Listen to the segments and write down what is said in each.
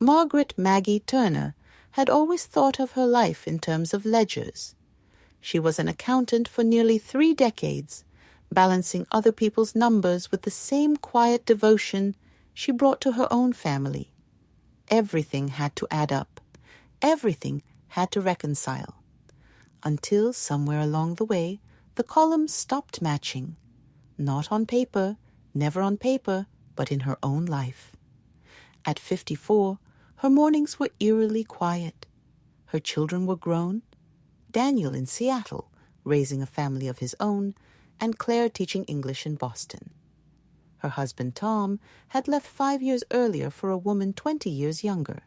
Margaret Maggie Turner had always thought of her life in terms of ledgers. She was an accountant for nearly 3 decades, balancing other people's numbers with the same quiet devotion she brought to her own family. Everything had to add up. Everything had to reconcile. Until somewhere along the way, the columns stopped matching. Not on paper, never on paper, but in her own life. At 54, her mornings were eerily quiet. Her children were grown. Daniel in Seattle, raising a family of his own, and Claire teaching English in Boston. Her husband Tom had left 5 years earlier for a woman 20 years younger.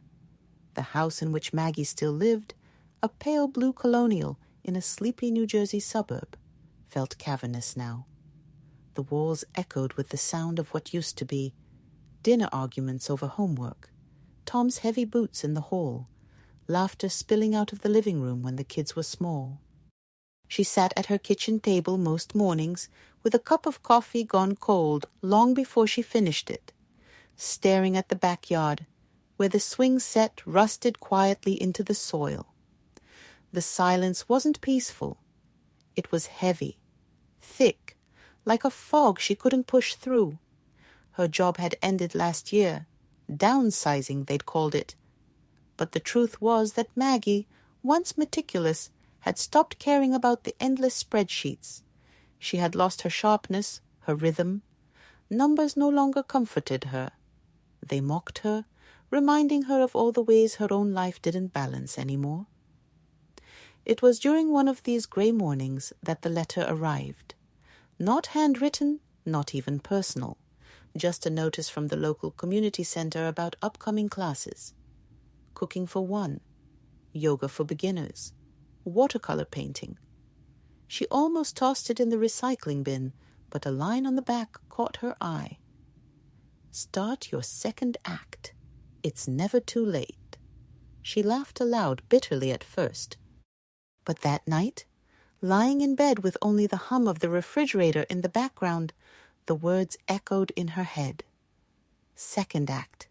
The house in which Maggie still lived, a pale blue colonial in a sleepy New Jersey suburb, felt cavernous now. The walls echoed with the sound of what used to be dinner arguments over homework, Tom's heavy boots in the hall, laughter spilling out of the living room when the kids were small. She sat at her kitchen table most mornings with a cup of coffee gone cold long before she finished it, staring at the backyard where the swing set rusted quietly into the soil. The silence wasn't peaceful. It was heavy, thick, like a fog she couldn't push through. Her job had ended last year. Downsizing, they'd called it. But the truth was that Maggie, once meticulous, had stopped caring about the endless spreadsheets. She had lost her sharpness, her rhythm. Numbers no longer comforted her. They mocked her, reminding her of all the ways her own life didn't balance anymore. It was during one of these grey mornings that the letter arrived. Not handwritten, not even personal. Just a notice from the local community center about upcoming classes. Cooking for one, yoga for beginners, watercolor painting. She almost tossed it in the recycling bin, but a line on the back caught her eye. Start your second act. It's never too late. She laughed aloud bitterly at first. But that night, lying in bed with only the hum of the refrigerator in the background, the words echoed in her head. Second act.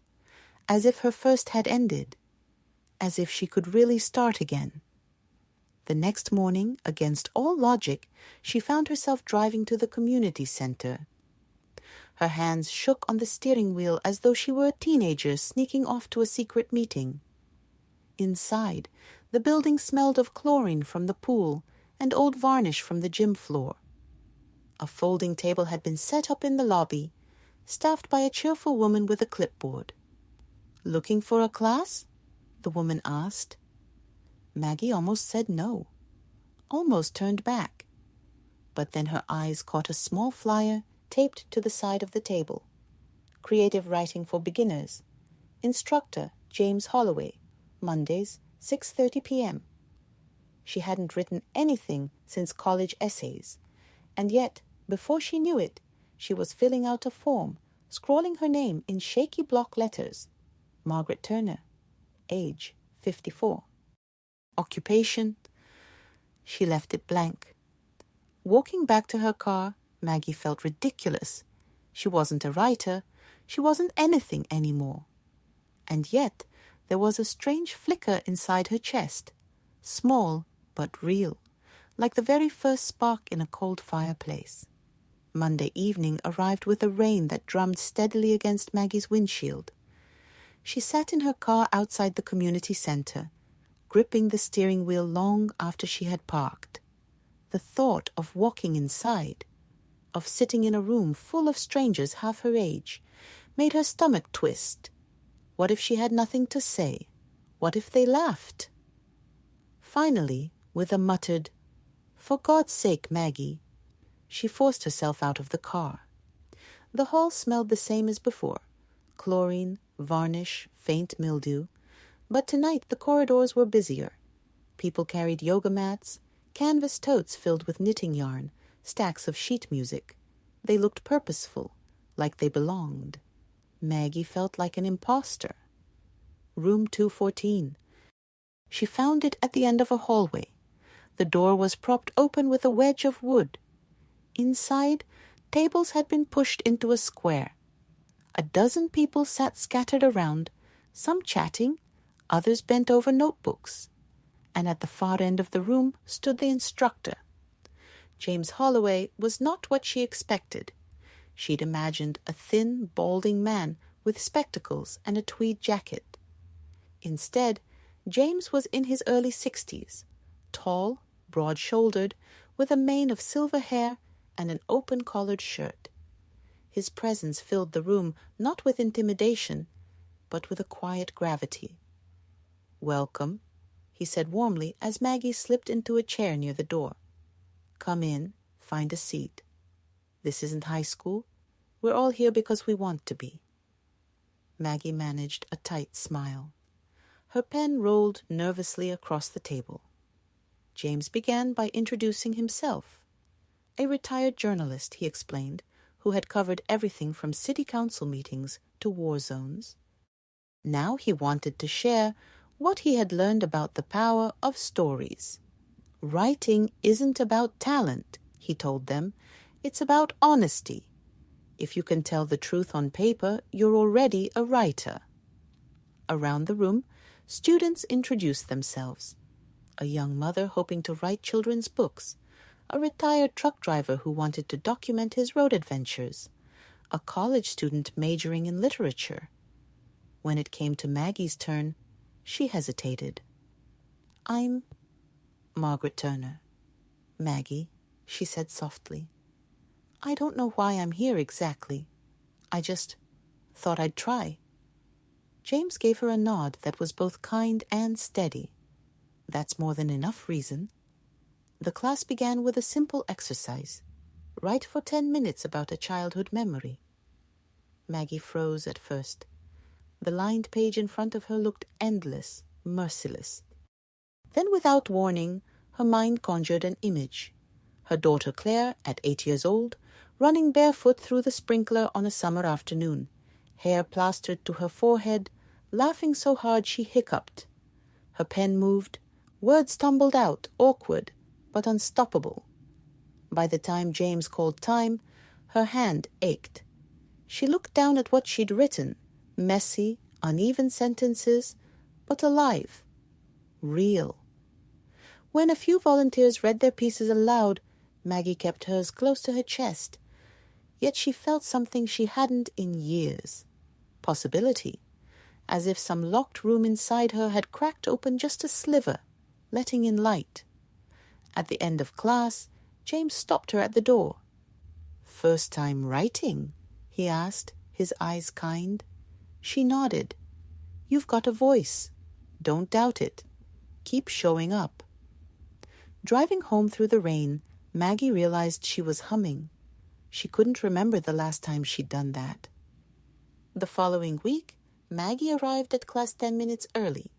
As if her first had ended. As if she could really start again. The next morning, against all logic, she found herself driving to the community center. Her hands shook on the steering wheel as though she were a teenager sneaking off to a secret meeting. Inside, the building smelled of chlorine from the pool and old varnish from the gym floor. A folding table had been set up in the lobby, staffed by a cheerful woman with a clipboard. "Looking for a class?" the woman asked. Maggie almost said no, almost turned back. But then her eyes caught a small flyer taped to the side of the table. Creative writing for beginners. Instructor James Holloway, Mondays, 6:30 p.m. She hadn't written anything since college essays, and yet, before she knew it, she was filling out a form, scrawling her name in shaky block letters. Margaret Turner. Age, 54. Occupation. She left it blank. Walking back to her car, Maggie felt ridiculous. She wasn't a writer. She wasn't anything anymore. And yet, there was a strange flicker inside her chest, small but real, like the very first spark in a cold fireplace. Monday evening arrived with a rain that drummed steadily against Maggie's windshield. She sat in her car outside the community center, gripping the steering wheel long after she had parked. The thought of walking inside, of sitting in a room full of strangers half her age, made her stomach twist. What if she had nothing to say? What if they laughed? Finally, with a muttered, "For God's sake, Maggie," she forced herself out of the car. The hall smelled the same as before, chlorine, varnish, faint mildew, but tonight the corridors were busier. People carried yoga mats, canvas totes filled with knitting yarn, stacks of sheet music. They looked purposeful, like they belonged. Maggie felt like an imposter. Room 214. She found it at the end of a hallway. The door was propped open with a wedge of wood. Inside, tables had been pushed into a square. A dozen people sat scattered around, some chatting, others bent over notebooks. And at the far end of the room stood the instructor. James Holloway was not what she expected. She'd imagined a thin, balding man with spectacles and a tweed jacket. Instead, James was in his early 60s, tall, broad-shouldered, with a mane of silver hair and an open-collared shirt. His presence filled the room not with intimidation, but with a quiet gravity. "Welcome," he said warmly as Maggie slipped into a chair near the door. "Come in, find a seat. This isn't high school. We're all here because we want to be." Maggie managed a tight smile. Her pen rolled nervously across the table. James began by introducing himself. A retired journalist, he explained, who had covered everything from city council meetings to war zones. Now he wanted to share what he had learned about the power of stories. Writing isn't about talent, he told them. It's about honesty. If you can tell the truth on paper, you're already a writer. Around the room, students introduced themselves. A young mother hoping to write children's books, a retired truck driver who wanted to document his road adventures, a college student majoring in literature. When it came to Maggie's turn, she hesitated. "I'm Margaret Turner." "Maggie," she said softly. "I don't know why I'm here exactly. I just thought I'd try." James gave her a nod that was both kind and steady. "That's more than enough reason." The class began with a simple exercise. Write for 10 minutes about a childhood memory. Maggie froze at first. The lined page in front of her looked endless, merciless. Then, without warning, her mind conjured an image. Her daughter Claire, at 8 years old, running barefoot through the sprinkler on a summer afternoon, hair plastered to her forehead, laughing so hard she hiccuped. Her pen moved, words tumbled out, awkward, but unstoppable. By the time James called time, her hand ached. She looked down at what she'd written, messy, uneven sentences, but alive, real. When a few volunteers read their pieces aloud, Maggie kept hers close to her chest. Yet she felt something she hadn't in years. Possibility. As if some locked room inside her had cracked open just a sliver, letting in light. At the end of class, James stopped her at the door. "First time writing?" he asked, his eyes kind. She nodded. "You've got a voice. Don't doubt it. Keep showing up." Driving home through the rain, Maggie realized she was humming. She couldn't remember the last time she'd done that. The following week, Maggie arrived at class 10 minutes early.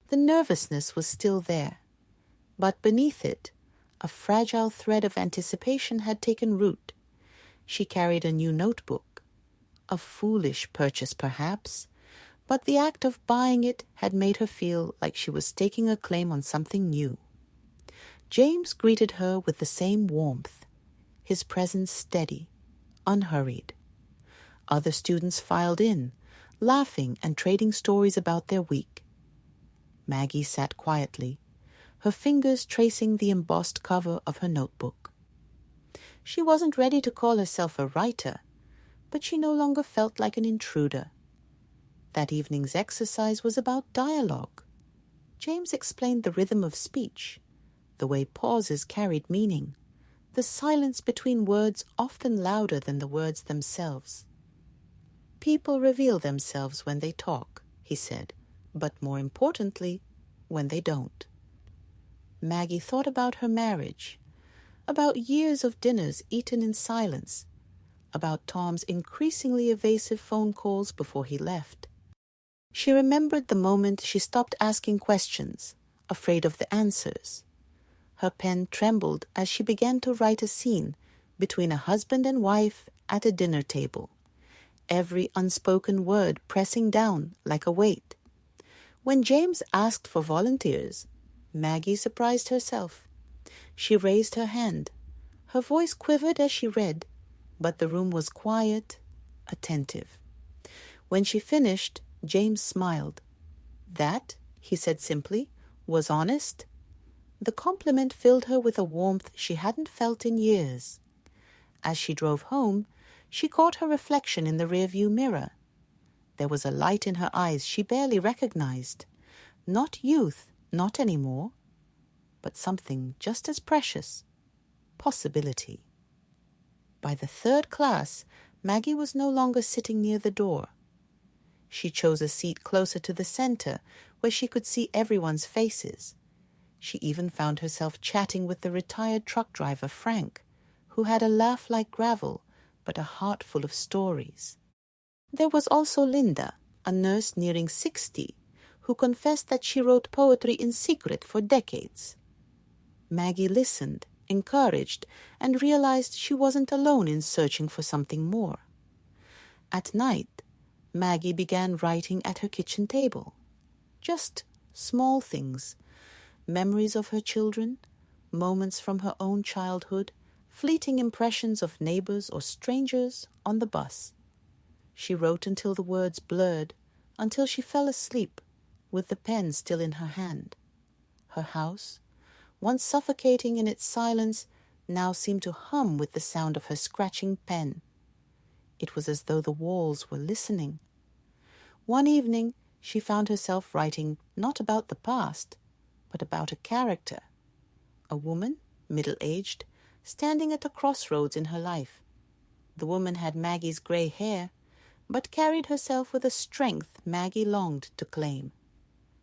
The nervousness was still there, but beneath it, a fragile thread of anticipation had taken root. She carried a new notebook. A foolish purchase, perhaps, but the act of buying it had made her feel like she was staking a claim on something new. James greeted her with the same warmth, his presence steady, unhurried. Other students filed in, laughing and trading stories about their week. Maggie sat quietly, her fingers tracing the embossed cover of her notebook. She wasn't ready to call herself a writer, but she no longer felt like an intruder. That evening's exercise was about dialogue. James explained the rhythm of speech, the way pauses carried meaning, the silence between words often louder than the words themselves. "People reveal themselves when they talk," he said, "but more importantly, when they don't." Maggie thought about her marriage, about years of dinners eaten in silence, about Tom's increasingly evasive phone calls before he left. She remembered the moment she stopped asking questions, afraid of the answers. Her pen trembled as she began to write a scene between a husband and wife at a dinner table, every unspoken word pressing down like a weight. When James asked for volunteers, Maggie surprised herself. She raised her hand. Her voice quivered as she read, but the room was quiet, attentive. When she finished, James smiled. That, he said simply, was honest. The compliment filled her with a warmth she hadn't felt in years. As she drove home, she caught her reflection in the rearview mirror. There was a light in her eyes she barely recognized. Not youth, not anymore, but something just as precious. Possibility. By the third class, Maggie was no longer sitting near the door. She chose a seat closer to the center, where she could see everyone's faces. She even found herself chatting with the retired truck driver, Frank, who had a laugh like gravel, but a heart full of stories. There was also Linda, a nurse nearing 60, who confessed that she wrote poetry in secret for decades. Maggie listened, encouraged, and realized she wasn't alone in searching for something more. At night, Maggie began writing at her kitchen table. Just small things, memories of her children, moments from her own childhood, fleeting impressions of neighbors or strangers on the bus. She wrote until the words blurred, until she fell asleep, with the pen still in her hand. Her house, once suffocating in its silence, now seemed to hum with the sound of her scratching pen. It was as though the walls were listening. One evening, she found herself writing not about the past, but about a character. A woman, middle-aged, standing at a crossroads in her life. The woman had Maggie's gray hair, but carried herself with a strength Maggie longed to claim.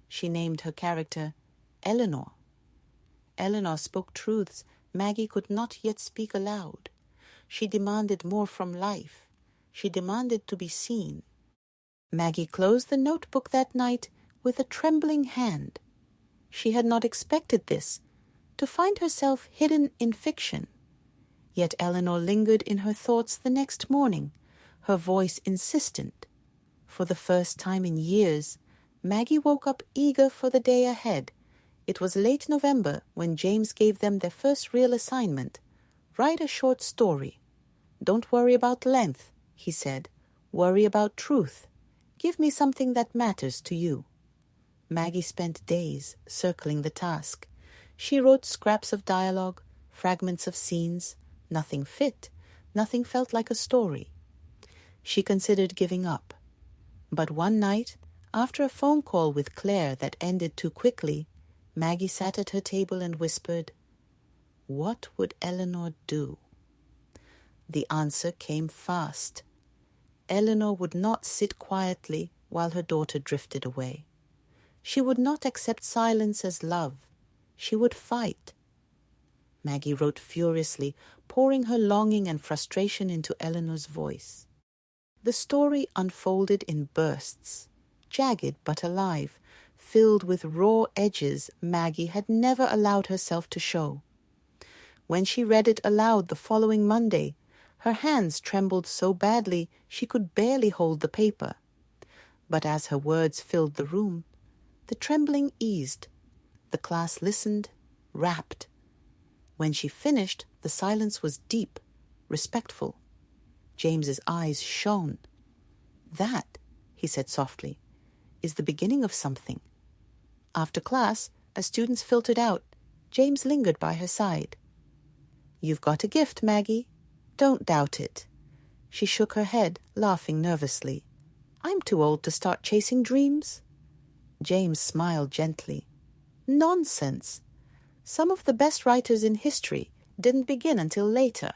She named her character Eleanor. Eleanor spoke truths Maggie could not yet speak aloud. She demanded more from life. She demanded to be seen. Maggie closed the notebook that night with a trembling hand. She had not expected this, to find herself hidden in fiction. Yet Eleanor lingered in her thoughts the next morning, her voice insistent. For the first time in years, Maggie woke up eager for the day ahead. It was late November when James gave them their first real assignment. Write a short story. Don't worry about length, he said. Worry about truth. Give me something that matters to you. Maggie spent days circling the task. She wrote scraps of dialogue, fragments of scenes. Nothing fit. Nothing felt like a story. She considered giving up. But one night, after a phone call with Claire that ended too quickly, Maggie sat at her table and whispered, "What would Eleanor do?" The answer came fast. Eleanor would not sit quietly while her daughter drifted away. She would not accept silence as love. She would fight. Maggie wrote furiously, pouring her longing and frustration into Eleanor's voice. The story unfolded in bursts, jagged but alive, filled with raw edges Maggie had never allowed herself to show. When she read it aloud the following Monday, her hands trembled so badly she could barely hold the paper. But as her words filled the room, the trembling eased. The class listened, rapt. When she finished, the silence was deep, respectful. James's eyes shone. "That," he said softly, "is the beginning of something." After class, as students filtered out, James lingered by her side. "You've got a gift, Maggie. Don't doubt it." She shook her head, laughing nervously. "I'm too old to start chasing dreams." James smiled gently. "Nonsense. Some of the best writers in history didn't begin until later.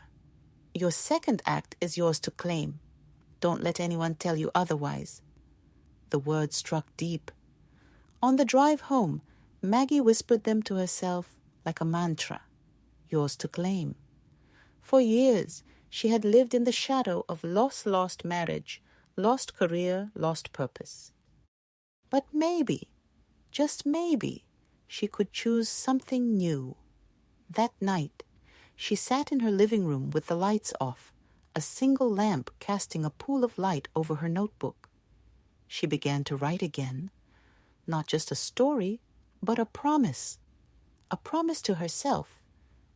Your second act is yours to claim. Don't let anyone tell you otherwise." The words struck deep. On the drive home, Maggie whispered them to herself like a mantra. Yours to claim. For years, she had lived in the shadow of lost marriage, lost career, lost purpose. But maybe, just maybe, she could choose something new. That night, she sat in her living room with the lights off, a single lamp casting a pool of light over her notebook. She began to write again, not just a story, but a promise to herself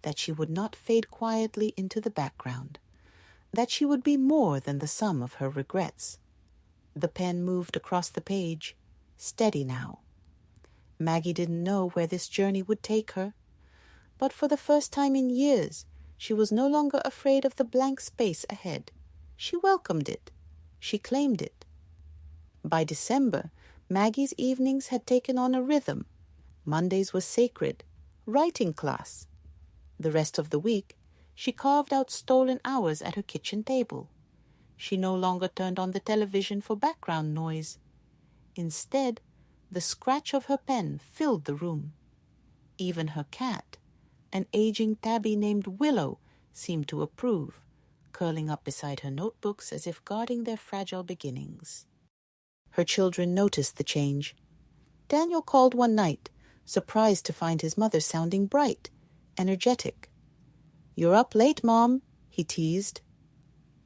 that she would not fade quietly into the background, that she would be more than the sum of her regrets. The pen moved across the page, steady now. Maggie didn't know where this journey would take her, but for the first time in years, she was no longer afraid of the blank space ahead. She welcomed it. She claimed it. By December, Maggie's evenings had taken on a rhythm. Mondays were sacred, writing class. The rest of the week, she carved out stolen hours at her kitchen table. She no longer turned on the television for background noise. Instead, the scratch of her pen filled the room. Even her cat, an aging tabby named Willow, seemed to approve, curling up beside her notebooks as if guarding their fragile beginnings. Her children noticed the change. Daniel called one night, surprised to find his mother sounding bright, energetic. "You're up late, Mom," he teased.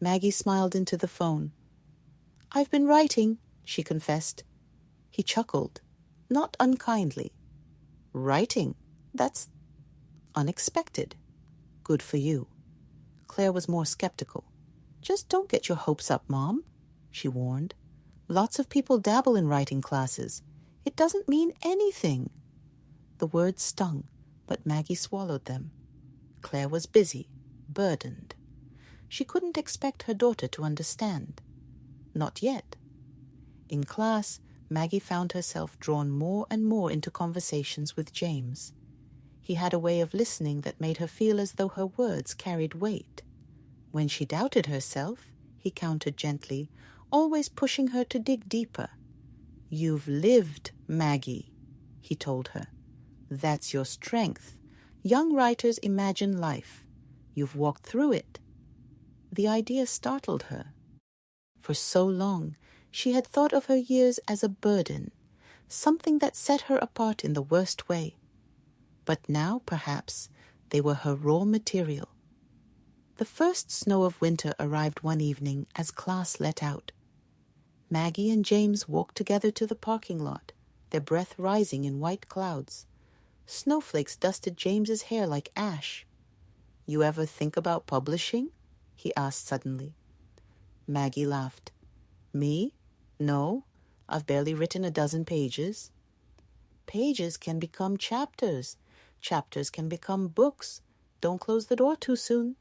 Maggie smiled into the phone. "I've been writing," she confessed. He chuckled, not unkindly. "Writing? That's unexpected. Good for you." Claire was more skeptical. "Just don't get your hopes up, Mom," she warned. "Lots of people dabble in writing classes. It doesn't mean anything." The words stung, but Maggie swallowed them. Claire was busy, burdened. She couldn't expect her daughter to understand. Not yet. In class, Maggie found herself drawn more and more into conversations with James. He had a way of listening that made her feel as though her words carried weight. When she doubted herself, he countered gently, always pushing her to dig deeper. "You've lived, Maggie," he told her. "That's your strength. Young writers imagine life. You've walked through it." The idea startled her. For so long, she had thought of her years as a burden, something that set her apart in the worst way. But now, perhaps, they were her raw material. The first snow of winter arrived one evening as class let out. Maggie and James walked together to the parking lot, their breath rising in white clouds. Snowflakes dusted James's hair like ash. "You ever think about publishing?" he asked suddenly. Maggie laughed. "Me? No, I've barely written a dozen pages." "Pages can become chapters. Chapters can become books. Don't close the door too soon."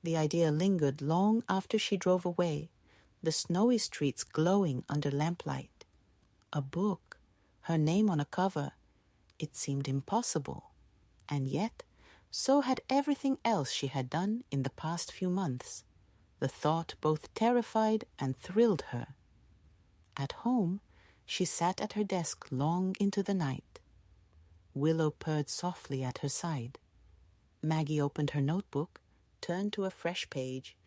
The idea lingered long after she drove away, the snowy streets glowing under lamplight. A book, her name on a cover. It seemed impossible. And yet, so had everything else she had done in the past few months. The thought both terrified and thrilled her. At home, she sat at her desk long into the night. Willow purred softly at her side. Maggie opened her notebook, turned to a fresh page,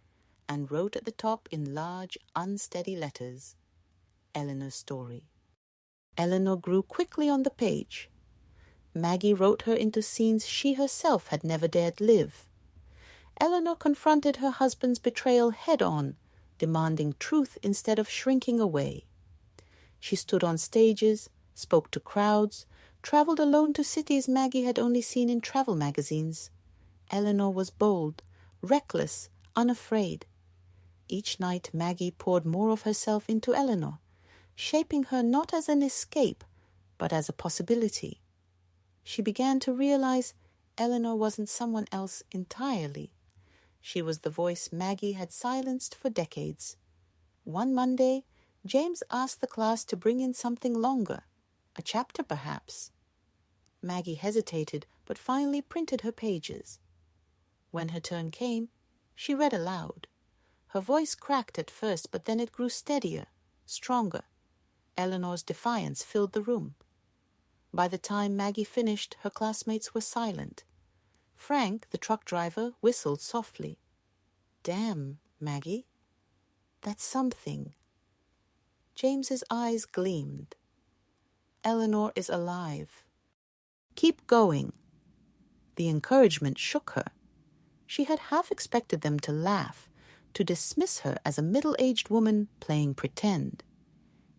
and wrote at the top in large, unsteady letters, "Eleanor's story." Eleanor grew quickly on the page. Maggie wrote her into scenes she herself had never dared live. Eleanor confronted her husband's betrayal head-on, demanding truth instead of shrinking away. She stood on stages, spoke to crowds, traveled alone to cities Maggie had only seen in travel magazines. Eleanor was bold, reckless, unafraid. Each night Maggie poured more of herself into Eleanor, shaping her not as an escape, but as a possibility. She began to realize Eleanor wasn't someone else entirely. She was the voice Maggie had silenced for decades. One Monday, James asked the class to bring in something longer, a chapter perhaps. Maggie hesitated, but finally printed her pages. When her turn came, she read aloud. Her voice cracked at first, but then it grew steadier, stronger. Eleanor's defiance filled the room. By the time Maggie finished, her classmates were silent. Frank, the truck driver, whistled softly. "Damn, Maggie. That's something." James's eyes gleamed. "Eleanor is alive. Keep going." The encouragement shook her. She had half expected them to laugh, to dismiss her as a middle-aged woman playing pretend.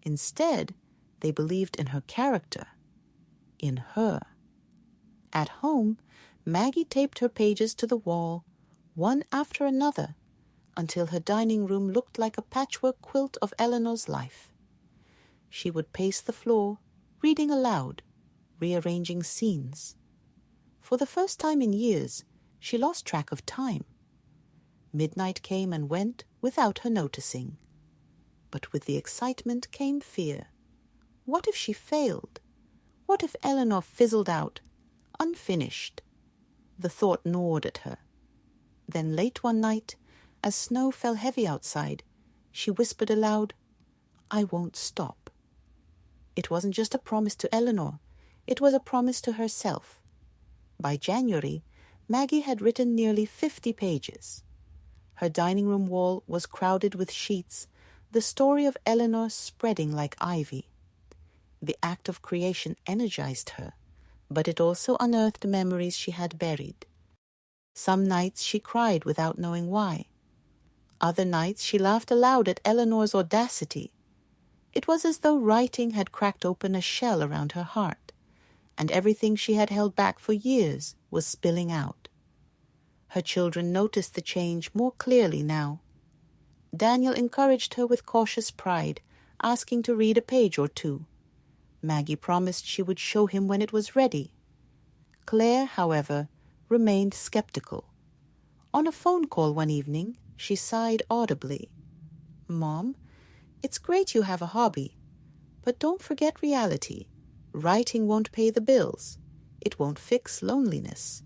Instead, they believed in her character, in her. At home, Maggie taped her pages to the wall, one after another, until her dining room looked like a patchwork quilt of Eleanor's life. She would pace the floor, reading aloud, rearranging scenes. For the first time in years, she lost track of time. Midnight came and went without her noticing. But with the excitement came fear. What if she failed? What if Eleanor fizzled out, unfinished? The thought gnawed at her. Then late one night, as snow fell heavy outside, she whispered aloud, "I won't stop." It wasn't just a promise to Eleanor. It was a promise to herself. By January, Maggie had written nearly 50 pages. Her dining room wall was crowded with sheets, the story of Eleanor spreading like ivy. The act of creation energized her, but it also unearthed memories she had buried. Some nights she cried without knowing why. Other nights she laughed aloud at Eleanor's audacity. It was as though writing had cracked open a shell around her heart, and everything she had held back for years was spilling out. Her children noticed the change more clearly now. Daniel encouraged her with cautious pride, asking to read a page or two. Maggie promised she would show him when it was ready. Claire, however, remained skeptical. On a phone call one evening, she sighed audibly. "Mom, it's great you have a hobby, but don't forget reality. Writing won't pay the bills. It won't fix loneliness."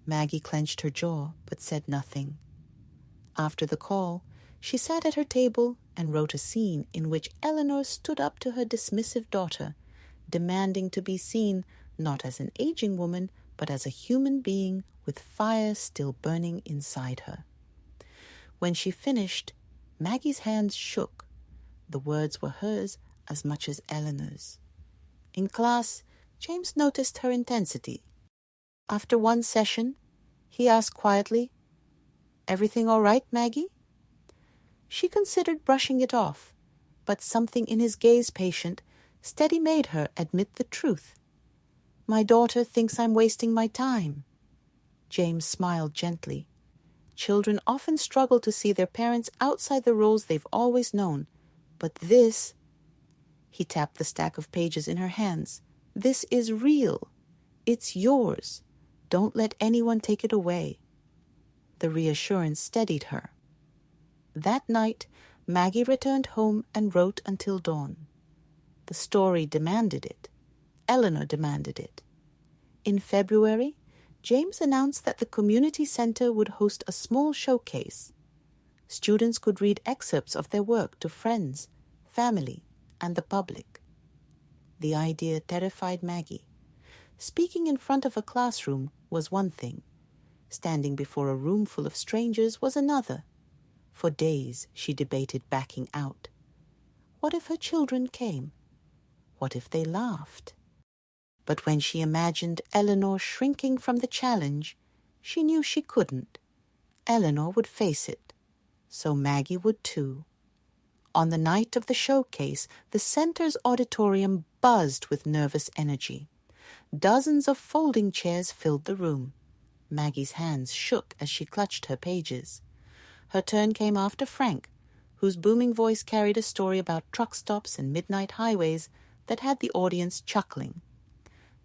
Maggie clenched her jaw, but said nothing. After the call, she sat at her table and wrote a scene in which Eleanor stood up to her dismissive daughter, demanding to be seen not as an aging woman, but as a human being with fire still burning inside her. When she finished, Maggie's hands shook. The words were hers as much as Eleanor's. In class, James noticed her intensity. After one session, he asked quietly, "Everything all right, Maggie?" She considered brushing it off, but something in his gaze patient, steady made her admit the truth. "My daughter thinks I'm wasting my time." James smiled gently. Children often struggle to see their parents outside the roles they've always known, but this... He tapped the stack of pages in her hands. "This is real. It's yours. Don't let anyone take it away." The reassurance steadied her. That night, Maggie returned home and wrote until dawn. The story demanded it. Eleanor demanded it. In February, James announced that the community center would host a small showcase. Students could read excerpts of their work to friends, family, and the public. The idea terrified Maggie. Speaking in front of a classroom was one thing. Standing before a room full of strangers was another. For days she debated backing out. What if her children came? What if they laughed? But when she imagined Eleanor shrinking from the challenge, she knew she couldn't. Eleanor would face it. So Maggie would too. On the night of the showcase, the center's auditorium buzzed with nervous energy. Dozens of folding chairs filled the room. Maggie's hands shook as she clutched her pages. Her turn came after Frank, whose booming voice carried a story about truck stops and midnight highways that had the audience chuckling.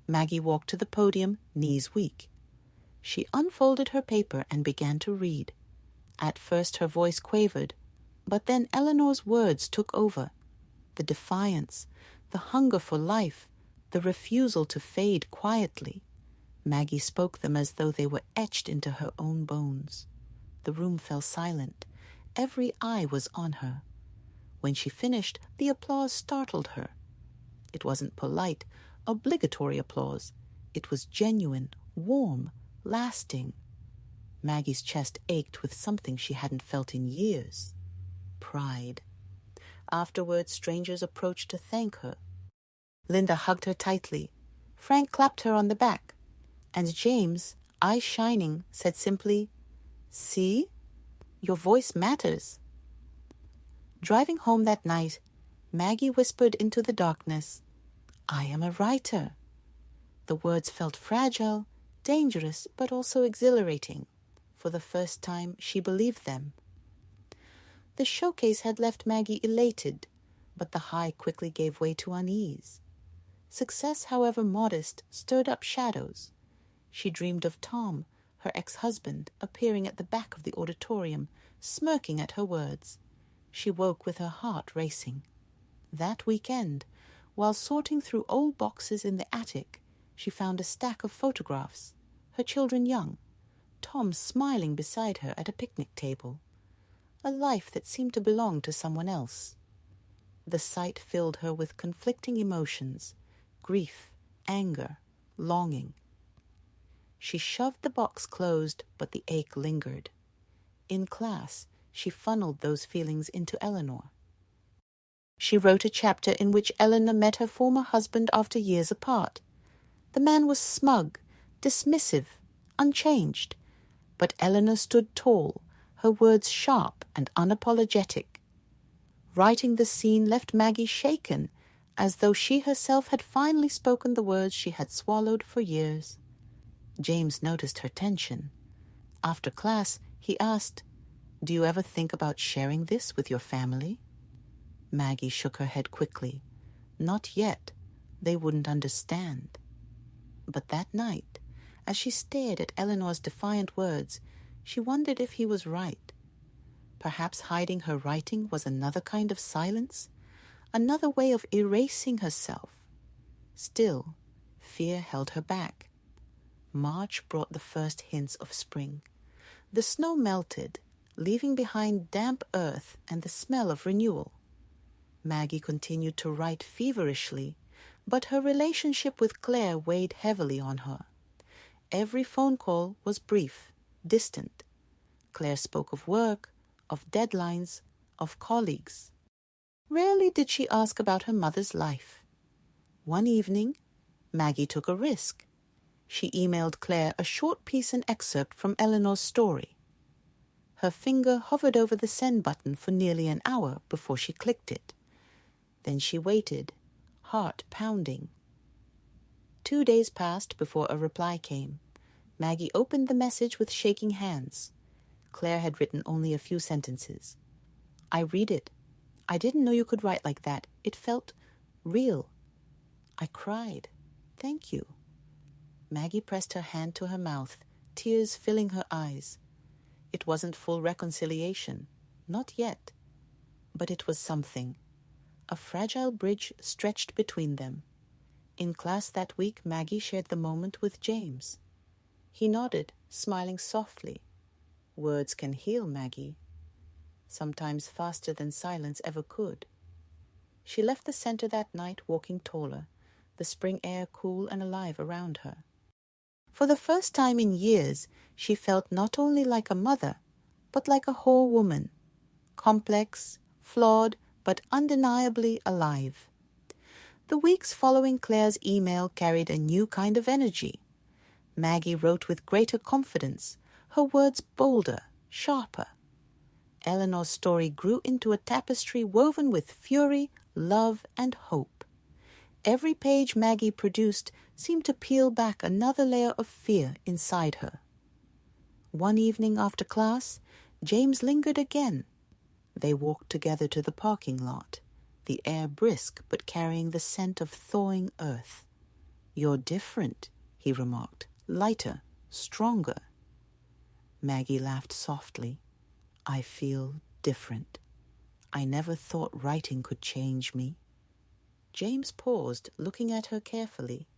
Maggie walked to the podium, knees weak. She unfolded her paper and began to read. At first her voice quavered, but then Eleanor's words took over. The defiance, the hunger for life, the refusal to fade quietly. Maggie spoke them as though they were etched into her own bones. The room fell silent. Every eye was on her. When she finished, the applause startled her. It wasn't polite, obligatory applause. It was genuine, warm, lasting. Maggie's chest ached with something she hadn't felt in years. Pride. Afterwards, strangers approached to thank her. Linda hugged her tightly. Frank clapped her on the back. And James, eyes shining, said simply, "See? Your voice matters." Driving home that night, Maggie whispered into the darkness, "I am a writer." The words felt fragile, dangerous, but also exhilarating. For the first time, she believed them. The showcase had left Maggie elated, but the high quickly gave way to unease. Success, however modest, stirred up shadows. She dreamed of Tom, her ex-husband, appearing at the back of the auditorium, smirking at her words. She woke with her heart racing. That weekend, while sorting through old boxes in the attic, she found a stack of photographs, her children young, Tom smiling beside her at a picnic table. A life that seemed to belong to someone else. The sight filled her with conflicting emotions, grief, anger, longing. She shoved the box closed, but the ache lingered. In class, she funneled those feelings into Eleanor. She wrote a chapter in which Eleanor met her former husband after years apart. The man was smug, dismissive, unchanged, but Eleanor stood tall, her words sharp and unapologetic. Writing the scene left Maggie shaken, as though she herself had finally spoken the words she had swallowed for years. James noticed her tension. After class, he asked, "Do you ever think about sharing this with your family?" Maggie shook her head quickly. Not yet. They wouldn't understand. But that night, as she stared at Eleanor's defiant words, she wondered if he was right. Perhaps hiding her writing was another kind of silence, another way of erasing herself. Still, fear held her back. March brought the first hints of spring. The snow melted, leaving behind damp earth and the smell of renewal. Maggie continued to write feverishly, but her relationship with Claire weighed heavily on her. Every phone call was brief, distant. Claire spoke of work, of deadlines, of colleagues. Rarely did she ask about her mother's life. One evening, Maggie took a risk. She emailed Claire a short piece and excerpt from Eleanor's story. Her finger hovered over the send button for nearly an hour before she clicked it. Then she waited, heart pounding. 2 days passed before a reply came. Maggie opened the message with shaking hands. Claire had written only a few sentences. "I read it. I didn't know you could write like that. It felt real. I cried. Thank you." Maggie pressed her hand to her mouth, tears filling her eyes. It wasn't full reconciliation, not yet. But it was something. A fragile bridge stretched between them. In class that week, Maggie shared the moment with James. He nodded, smiling softly. "Words can heal, Maggie. Sometimes faster than silence ever could." She left the center that night walking taller, the spring air cool and alive around her. For the first time in years, she felt not only like a mother, but like a whole woman, complex, flawed, but undeniably alive. The weeks following Claire's email carried a new kind of energy. Maggie wrote with greater confidence, her words bolder, sharper. Eleanor's story grew into a tapestry woven with fury, love, and hope. Every page Maggie produced seemed to peel back another layer of fear inside her. One evening after class, James lingered again. They walked together to the parking lot, the air brisk but carrying the scent of thawing earth. "You're different," he remarked, "lighter, stronger." Maggie laughed softly. "I feel different. I never thought writing could change me." James paused, looking at her carefully.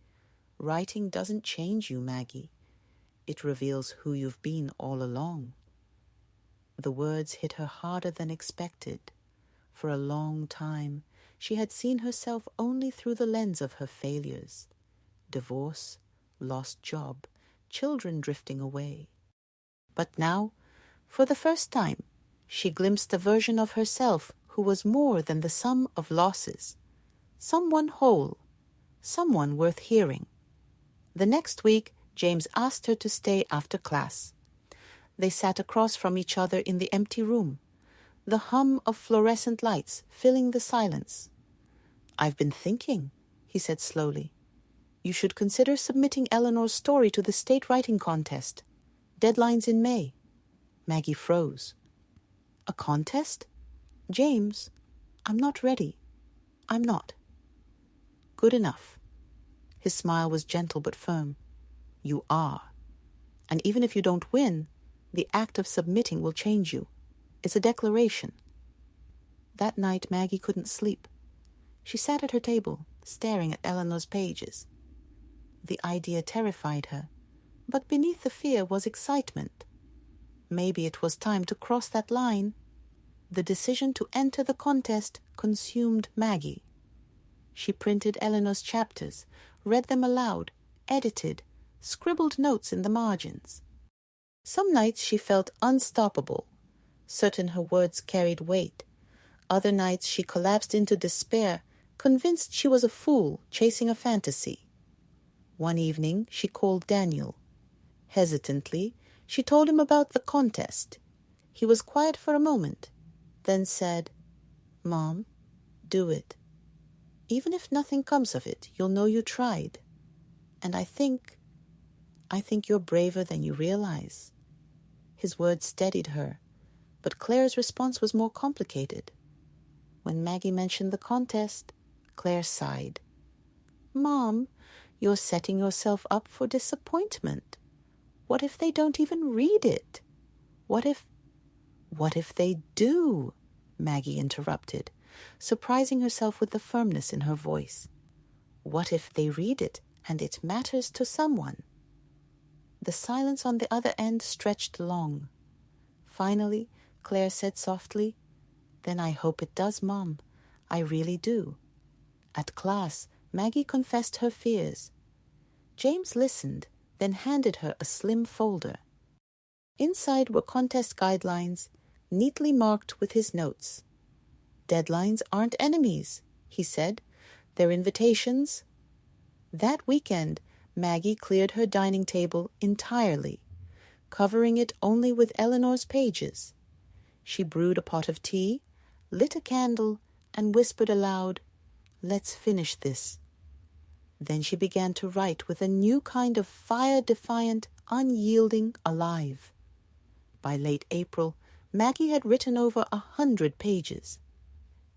"Writing doesn't change you, Maggie. It reveals who you've been all along." The words hit her harder than expected. For a long time, she had seen herself only through the lens of her failures. Divorce, lost job, children drifting away. But now, for the first time, she glimpsed a version of herself who was more than the sum of losses. Someone whole, someone worth hearing. The next week, James asked her to stay after class. They sat across from each other in the empty room, the hum of fluorescent lights filling the silence. "I've been thinking," he said slowly. "You should consider submitting Eleanor's story to the state writing contest. Deadline's in May." Maggie froze. "A contest?" "James, I'm not ready. I'm not." "Good enough." His smile was gentle but firm. "You are. And even if you don't win, the act of submitting will change you. It's a declaration." That night Maggie couldn't sleep. She sat at her table, staring at Eleanor's pages. The idea terrified her, but beneath the fear was excitement. Maybe it was time to cross that line. The decision to enter the contest consumed Maggie. She printed Eleanor's chapters, read them aloud, edited, scribbled notes in the margins. Some nights she felt unstoppable. Certain her words carried weight. Other nights she collapsed into despair, convinced she was a fool chasing a fantasy. One evening she called Daniel. Hesitantly, she told him about the contest. He was quiet for a moment, then said, "Mom, do it. Even if nothing comes of it, you'll know you tried. And I think you're braver than you realize." His words steadied her, but Claire's response was more complicated. When Maggie mentioned the contest, Claire sighed. "Mom, you're setting yourself up for disappointment. What if they don't even read it? What if they do?" Maggie interrupted, surprising herself with the firmness in her voice. "What if they read it and it matters to someone?" The silence on the other end stretched long. Finally, Claire said softly, "Then I hope it does, Mom. I really do." At class, Maggie confessed her fears. James listened, then handed her a slim folder. Inside were contest guidelines, neatly marked with his notes. "Deadlines aren't enemies," he said. "They're invitations." That weekend, Maggie cleared her dining table entirely, covering it only with Eleanor's pages. She brewed a pot of tea, lit a candle, and whispered aloud, "Let's finish this." Then she began to write with a new kind of fire-defiant, unyielding alive. By late April, Maggie had written over 100 pages.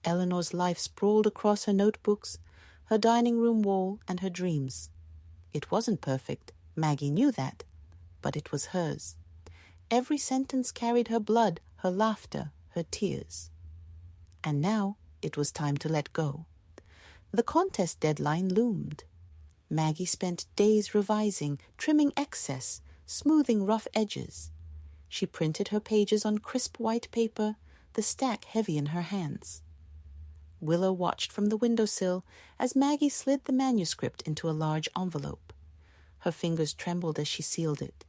Eleanor's life sprawled across her notebooks, her dining room wall, and her dreams. It wasn't perfect, Maggie knew that, but it was hers. Every sentence carried her blood, her laughter, her tears. And now it was time to let go. The contest deadline loomed. Maggie spent days revising, trimming excess, smoothing rough edges. She printed her pages on crisp white paper, the stack heavy in her hands. Willow watched from the windowsill as Maggie slid the manuscript into a large envelope. Her fingers trembled as she sealed it.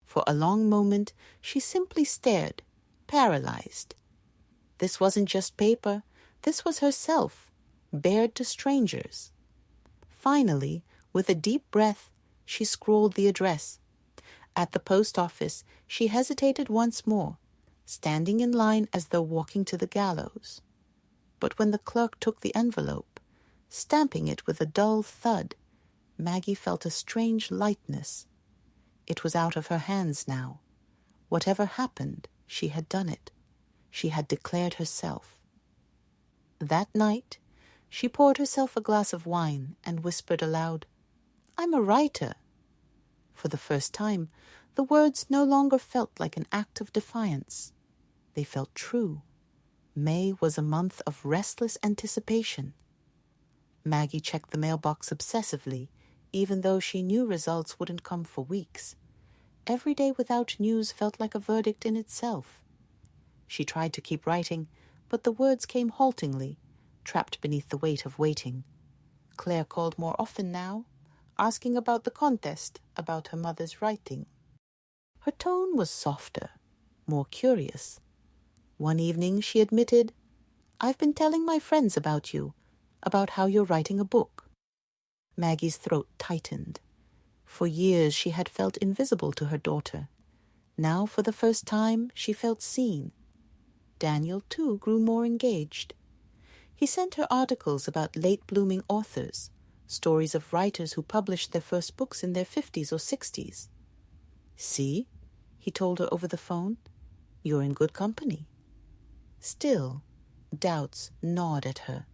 For a long moment, she simply stared, paralyzed. This wasn't just paper. This was herself, bared to strangers. Finally, with a deep breath, she scrawled the address. At the post office, she hesitated once more, standing in line as though walking to the gallows. But when the clerk took the envelope, stamping it with a dull thud, Maggie felt a strange lightness. It was out of her hands now. Whatever happened, she had done it. She had declared herself. That night, she poured herself a glass of wine and whispered aloud, "I'm a writer." For the first time, the words no longer felt like an act of defiance. They felt true. May was a month of restless anticipation. Maggie checked the mailbox obsessively, even though she knew results wouldn't come for weeks. Every day without news felt like a verdict in itself. She tried to keep writing, but the words came haltingly, trapped beneath the weight of waiting. Claire called more often now, asking about the contest, about her mother's writing. Her tone was softer, more curious. One evening she admitted, "I've been telling my friends about you, about how you're writing a book." Maggie's throat tightened. For years she had felt invisible to her daughter. Now, for the first time, she felt seen. Daniel, too, grew more engaged. He sent her articles about late-blooming authors, stories of writers who published their first books in their 50s or 60s. "See," he told her over the phone, "you're in good company." Still, doubts gnawed at her.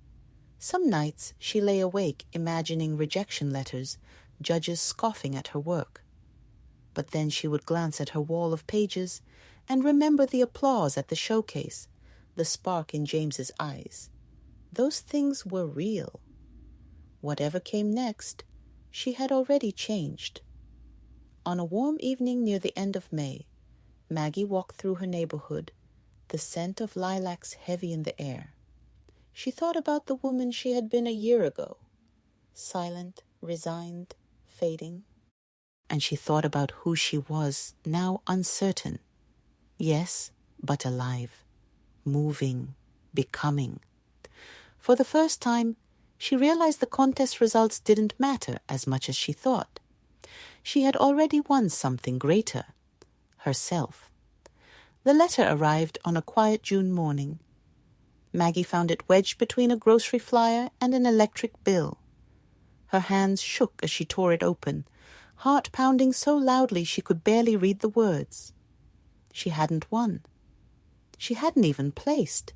Some nights she lay awake imagining rejection letters, judges scoffing at her work. But then she would glance at her wall of pages and remember the applause at the showcase, the spark in James's eyes. Those things were real. Whatever came next, she had already changed. On a warm evening near the end of May, Maggie walked through her neighborhood, the scent of lilacs heavy in the air. She thought about the woman she had been a year ago, silent, resigned, fading. And she thought about who she was, now uncertain. Yes, but alive, moving, becoming. For the first time, she realized the contest results didn't matter as much as she thought. She had already won something greater, herself. The letter arrived on a quiet June morning. Maggie found it wedged between a grocery flyer and an electric bill. Her hands shook as she tore it open, heart pounding so loudly she could barely read the words. She hadn't won. She hadn't even placed.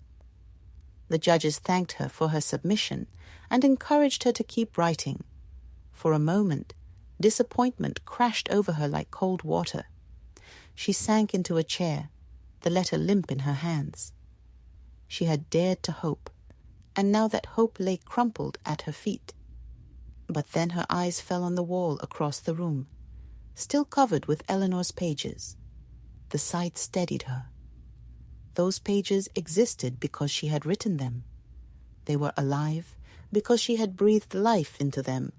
The judges thanked her for her submission and encouraged her to keep writing. For a moment, disappointment crashed over her like cold water. She sank into a chair, the letter limp in her hands. She had dared to hope, and now that hope lay crumpled at her feet. But then her eyes fell on the wall across the room, still covered with Eleanor's pages. The sight steadied her. Those pages existed because she had written them. They were alive because she had breathed life into them.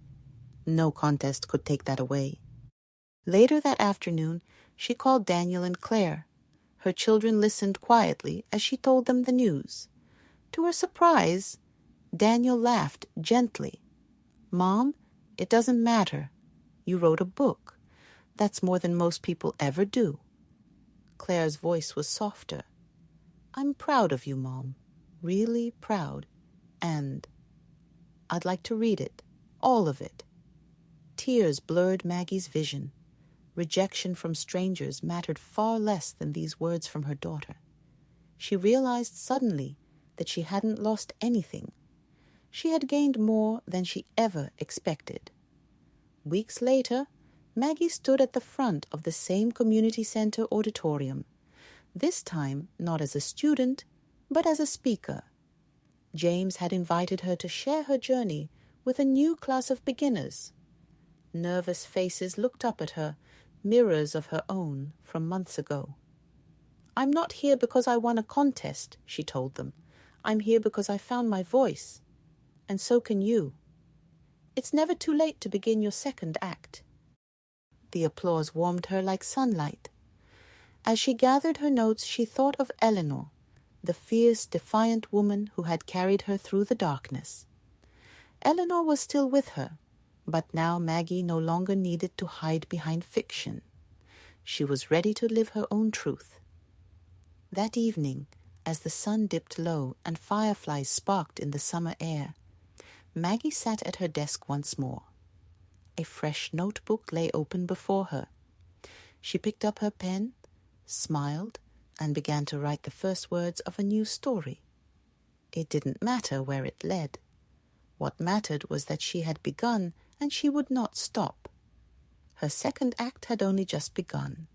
No contest could take that away. Later that afternoon, she called Daniel and Claire. Her children listened quietly as she told them the news. To her surprise, Daniel laughed gently. "Mom, it doesn't matter. You wrote a book. That's more than most people ever do." Claire's voice was softer. "I'm proud of you, Mom. Really proud. And I'd like to read it. All of it." Tears blurred Maggie's vision. Rejection from strangers mattered far less than these words from her daughter. She realized suddenly that she hadn't lost anything. She had gained more than she ever expected. Weeks later, Maggie stood at the front of the same community center auditorium, this time not as a student, but as a speaker. James had invited her to share her journey with a new class of beginners. Nervous faces looked up at her, mirrors of her own from months ago. "I'm not here because I won a contest," she told them. "I'm here because I found my voice. And so can you. It's never too late to begin your second act." The applause warmed her like sunlight. As she gathered her notes, she thought of Eleanor, the fierce, defiant woman who had carried her through the darkness. Eleanor was still with her, but now Maggie no longer needed to hide behind fiction. She was ready to live her own truth. That evening, as the sun dipped low and fireflies sparked in the summer air, Maggie sat at her desk once more. A fresh notebook lay open before her. She picked up her pen, smiled, and began to write the first words of a new story. It didn't matter where it led. What mattered was that she had begun, and she would not stop. Her second act had only just begun.